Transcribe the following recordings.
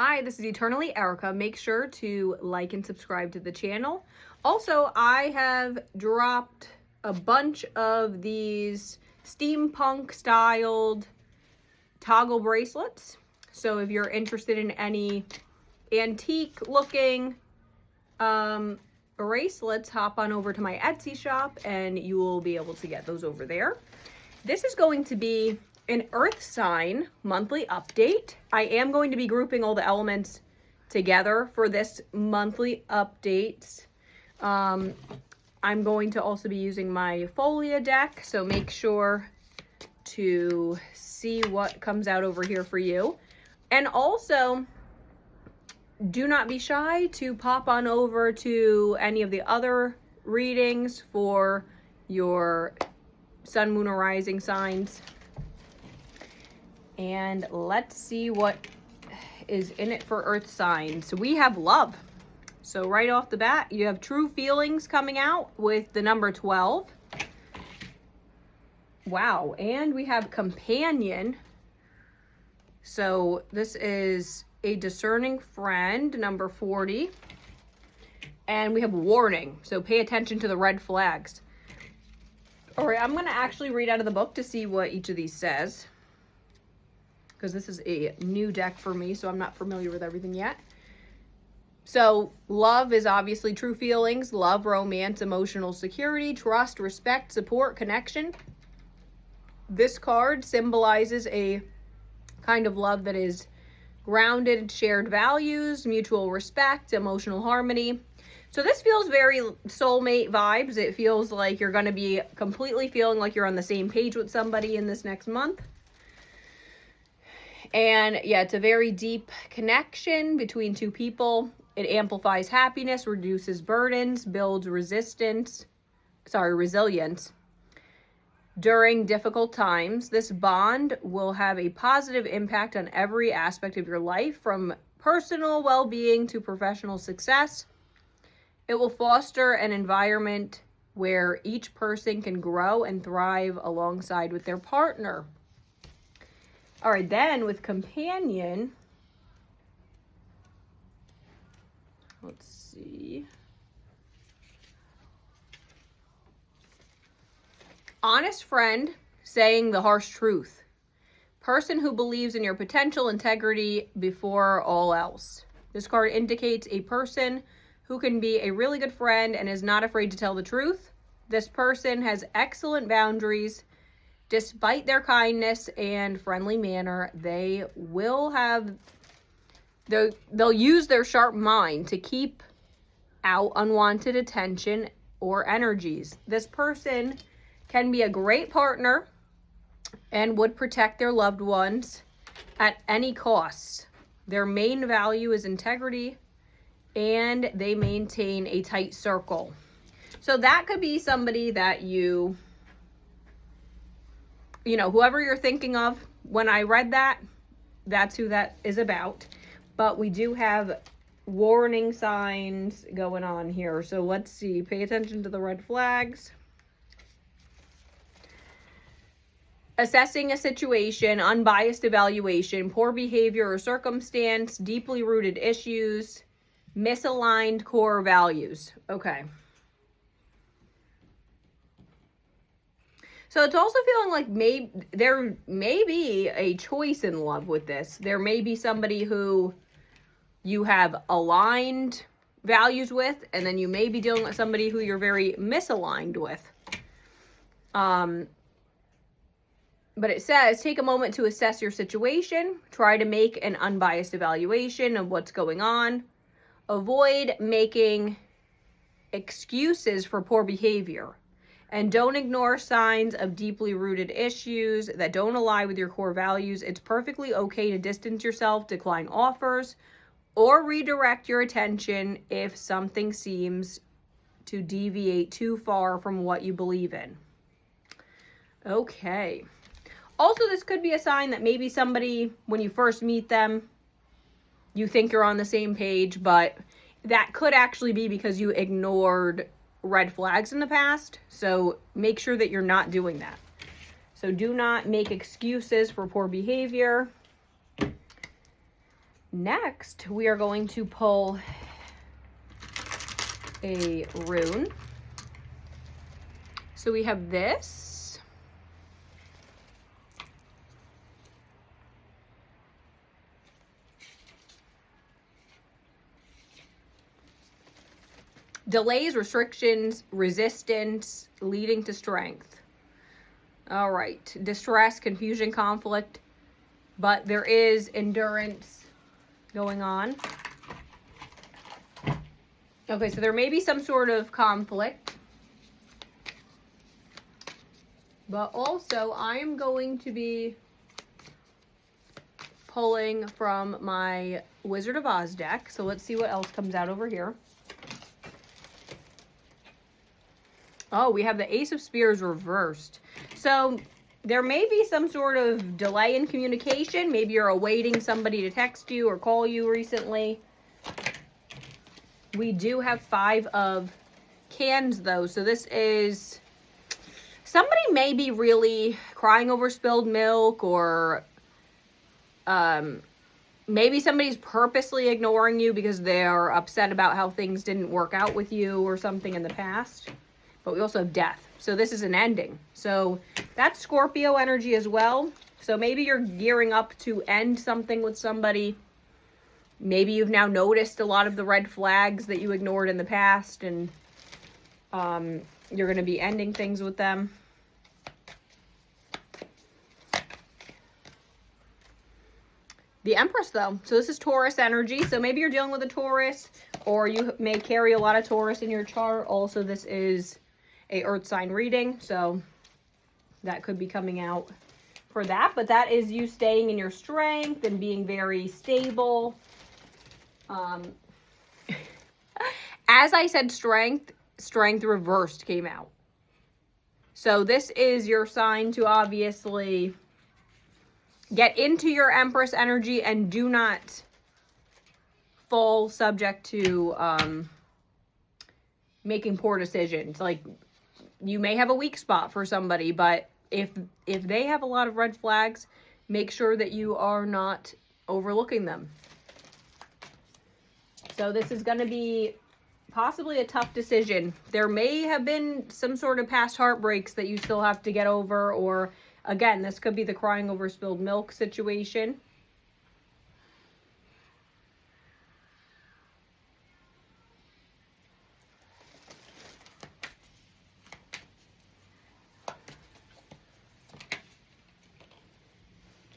Hi, this is Eternally Erica. Make sure to like and subscribe to the channel. Also, I have dropped a bunch of these steampunk styled toggle bracelets. So if you're interested in any antique looking bracelets, hop on over to my Etsy shop and you will be able to get those over there. This is going to be an earth sign monthly update. I am going to be grouping all the elements together for this monthly updates. I'm going to also be using my Folia deck, so make sure to see what comes out over here for you. And also, do not be shy to pop on over to any of the other readings for your sun, moon, or rising signs. And let's see what is in it for earth signs. So we have love. So right off the bat, you have true feelings coming out with the number 12. Wow. And we have companion. So this is a discerning friend, number 40. And we have warning. So pay attention to the red flags. All right, I'm going to actually read out of the book to see what each of these says, because this is a new deck for me, so I'm not familiar with everything yet. So love is obviously true feelings, love, romance, emotional security, trust, respect, support, connection. This card symbolizes a kind of love that is grounded in shared values, mutual respect, emotional harmony. So this feels very soulmate vibes. It feels like you're going to be completely feeling like you're on the same page with somebody in this next month. And yeah, it's a very deep connection between two people. It amplifies happiness, reduces burdens, builds resilience. During difficult times, this bond will have a positive impact on every aspect of your life, from personal well-being to professional success. It will foster an environment where each person can grow and thrive alongside with their partner. All right, then with companion, let's see. Honest friend saying the harsh truth. Person who believes in your potential, integrity before all else. This card indicates a person who can be a really good friend and is not afraid to tell the truth. This person has excellent boundaries. Despite their kindness and friendly manner, they'll use their sharp mind to keep out unwanted attention or energies. This person can be a great partner and would protect their loved ones at any cost. Their main value is integrity, and they maintain a tight circle. So that could be somebody that you know, whoever you're thinking of. When I read that, that's who that is about. But we do have warning signs going on here. So let's see. Pay attention to the red flags. Assessing a situation, unbiased evaluation, poor behavior or circumstance, deeply rooted issues, misaligned core values. Okay. So it's also feeling like there may be a choice in love with this. There may be somebody who you have aligned values with, and then you may be dealing with somebody who you're very misaligned with. But it says, take a moment to assess your situation. Try to make an unbiased evaluation of what's going on. Avoid making excuses for poor behavior. And don't ignore signs of deeply rooted issues that don't align with your core values. It's perfectly okay to distance yourself, decline offers, or redirect your attention if something seems to deviate too far from what you believe in. Okay. Also, this could be a sign that maybe somebody, when you first meet them, you think you're on the same page, but that could actually be because you ignored red flags in the past. So make sure that you're not doing that. So do not make excuses for poor behavior. Next, we are going to pull a rune. So we have this. Delays, restrictions, resistance, leading to strength. All right. Distress, confusion, conflict. But there is endurance going on. Okay, so there may be some sort of conflict. But also, I am going to be pulling from my Wizard of Oz deck. So let's see what else comes out over here. Oh, we have the Ace of Spears reversed. So there may be some sort of delay in communication. Maybe you're awaiting somebody to text you or call you recently. We do have 5 of Cans, though. So this is... somebody may be really crying over spilled milk, or maybe somebody's purposely ignoring you because they're upset about how things didn't work out with you or something in the past. But we also have death. So this is an ending. So that's Scorpio energy as well. So maybe you're gearing up to end something with somebody. Maybe you've now noticed a lot of the red flags that you ignored in the past, and you're going to be ending things with them. The Empress, though. So this is Taurus energy. So maybe you're dealing with a Taurus, or you may carry a lot of Taurus in your chart. Also, this is a earth sign reading, so that could be coming out for that. But that is you staying in your strength and being very stable. As I said, strength reversed came out. So this is your sign to obviously get into your Empress energy and do not fall subject to making poor decisions. Like, you may have a weak spot for somebody, but if they have a lot of red flags, make sure that you are not overlooking them. So this is going to be possibly a tough decision. There may have been some sort of past heartbreaks that you still have to get over, or again, this could be the crying over spilled milk situation.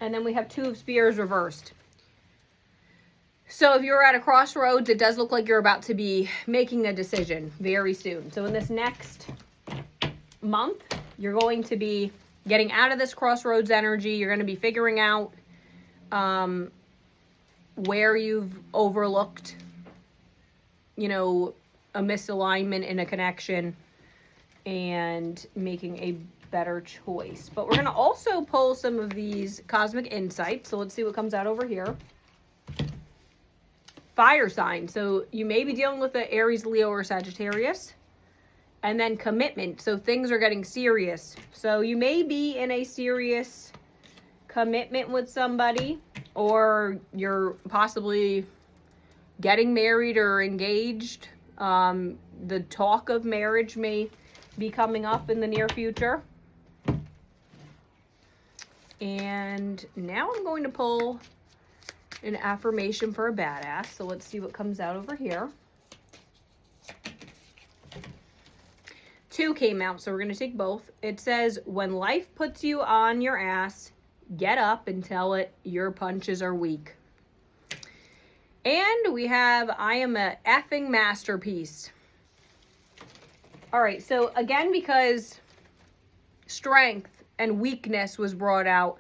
And then we have 2 of Spears reversed. So if you're at a crossroads, it does look like you're about to be making a decision very soon. So in this next month, you're going to be getting out of this crossroads energy. You're going to be figuring out where you've overlooked, you know, a misalignment in a connection, and making a better choice. But we're going to also pull some of these cosmic insights. So let's see what comes out over here. Fire sign. So you may be dealing with the Aries, Leo, or Sagittarius. And then commitment. So things are getting serious. So you may be in a serious commitment with somebody, or you're possibly getting married or engaged. The talk of marriage may be coming up in the near future. And now I'm going to pull an affirmation for a badass. So let's see what comes out over here. 2 came out, so we're going to take both. It says, when life puts you on your ass, get up and tell it your punches are weak. And we have, I am a effing masterpiece. All right, so again, because strength and weakness was brought out,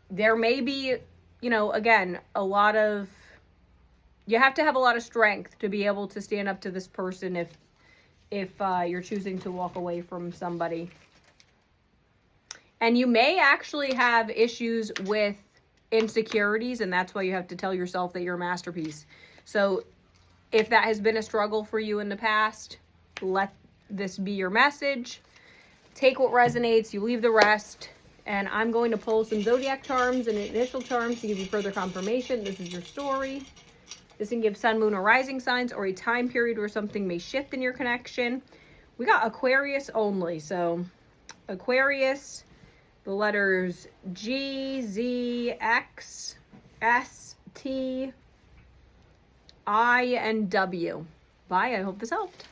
there may be, you know, again, you have to have a lot of strength to be able to stand up to this person if you're choosing to walk away from somebody. And you may actually have issues with insecurities, and that's why you have to tell yourself that you're a masterpiece. So if that has been a struggle for you in the past, let this be your message. Take what resonates, you leave the rest, And I'm going to pull some zodiac charms and initial charms to give you further confirmation. This is your story. This can give sun, moon, or rising signs, or a time period where something may shift in your connection. We got Aquarius only. So Aquarius, the letters G, Z, X, S, T, I, and W. Bye. I hope this helped.